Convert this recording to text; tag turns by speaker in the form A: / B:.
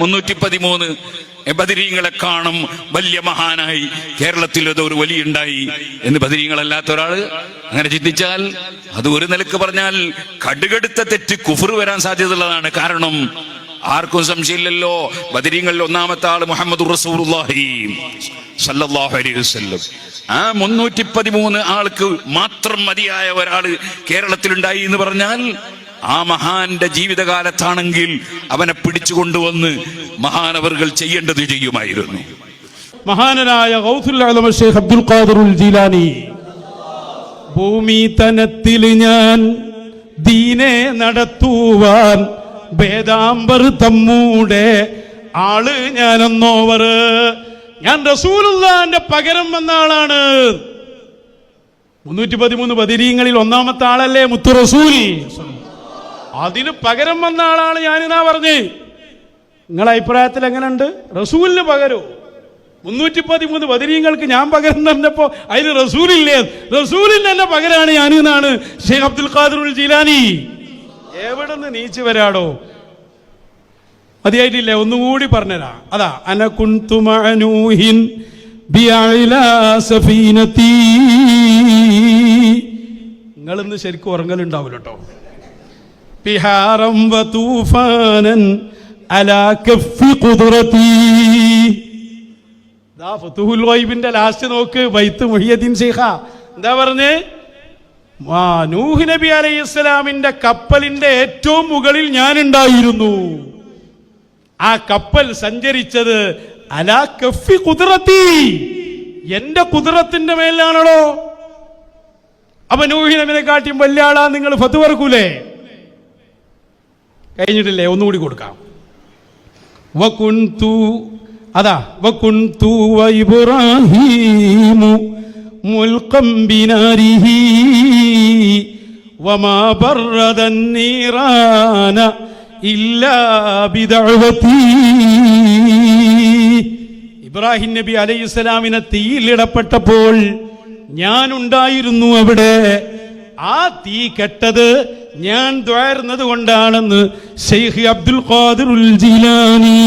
A: 313 ബദരീങ്ങളെ കാണും വലിയ മഹാനായി കേരളത്തിൽ ഒരു വലിയുണ്ടായി എന്ന് ബദരീങ്ങളല്ലാത്ത ഒരാള് അങ്ങനെ ചിന്തിച്ചാൽ അത് ഒരു നിലക്ക് പറഞ്ഞാൽ കടുകടുത്ത തെറ്റ് കുഫർ വരാൻ സാധ്യതയുള്ളതാണ്. കാരണം ആർക്കും സംശയമില്ലല്ലോ, ബദരീങ്ങളിൽ ഒന്നാമത്തെ ആള് മുഹമ്മദ് റസൂലുള്ളാഹി സല്ലല്ലാഹു അലൈഹി വസല്ലം. ആ 313 ആൾക്ക് മാത്രം മതിയായ ഒരാള് കേരളത്തിലുണ്ടായി എന്ന് പറഞ്ഞാൽ ആ മഹാന്റെ ജീവിതകാലത്താണെങ്കിൽ അവനെ പിടിച്ചുകൊണ്ടുവന്ന് മഹാനവറുകൾ ചെയ്യേണ്ടത് ചെയ്യുമായിരുന്നു.
B: മഹാനരായ ഗൗസുൽ ആലം ശൈഖ് അബ്ദുൽ ഖാദിറുൽ ജീലാനി, ഭൂമി തനത്തിൽ ഞാൻ ദീനെ നടത്തുവാൻ വേദാംബർ തമ്മൂടെ ആള് ഞാനെന്നോവർ, ഞാൻ റസൂലുള്ളാഹിന്റെ പകരം വന്ന ആളാണ്. 313 ബദരീങ്ങളിൽ ഒന്നാമത്തെ ആളല്ലേ മുത്തു റസൂൽ, അതിന് പകരം വന്ന ആളാണ് ഞാനിതാ പറഞ്ഞ്. നിങ്ങളെ അഭിപ്രായത്തിൽ എങ്ങനെയുണ്ട്? റസൂലിന് പകരോ? 313 ബദരീങ്ങൾക്ക് ഞാൻ പകരം തന്നപ്പോ അതിന് റസൂലില്ലേ? റസൂലിന് തന്നെ പകരാണ് ഞാനെന്നാണ് ശൈഖ് അബ്ദുൽ ഖാദിറുൽ ജീലാനി. എവിടെ നിന്ന് നീച്ചു വരാടോ? മതിയായിട്ടില്ലേ? ഒന്നുകൂടി പറഞ്ഞുതരാ. അതാ അന കുന്തു മഅനൂഹിൻ ബിഅലാ സഫീനതി. നിങ്ങളിന്ന് ശരിക്കും ഉറങ്ങലുണ്ടാവില്ല കേട്ടോ. ബിഹാറം വതൂഫാനൻ അലാ കഫി ഖുദ്റതി. ദാ ഫതുഹുൽ ഗൈബിന്റെ ലാസ്റ്റ് നോക്ക്, ബൈത്ത് മുഹിയുദ്ദീൻ ശൈഖ എന്താ പറഞ്ഞേ? നൂഹ് നബി അലൈഹിസ്സലാമിന്റെ കപ്പലിന്റെ ഏറ്റവും മുകളിൽ ഞാനുണ്ടായിരുന്നു. ആ കപ്പൽ സഞ്ചരിച്ചത് അലാ കഫി ഖുദ്റതി, എന്റെ ഖുദ്റത്തിന്റെ മേലാണല്ലോ. അപ്പൊ നൂഹ് നബിനെ കാട്ടിയും വലിയ ആളാ നിങ്ങൾ ഫത്വ വർക്കൂലേ? കഴിഞ്ഞിട്ടില്ലേ? ഒന്നുകൂടി കൊടുക്കാം. വകുന്തു, അതാ വകുന്തു വഇബ്രാഹീമു മുൽഖം ബിനാരിഹി വമാ ബറദൻ നീറാന ഇല്ലാ ബിദഅവതി. ഇബ്രാഹിം നബി അലൈഹിസ്സലാമിനെ തീയിലിടപ്പെട്ടപ്പോൾ ഞാൻ ഉണ്ടായിരുന്നു അവിടെ. ആ തീ കെട്ടത് ഞാൻ ദ്വാരുന്നത് കൊണ്ടാണെന്ന് ശൈഖ് അബ്ദുൽ ഖാദിറുൽ ജീലാനി.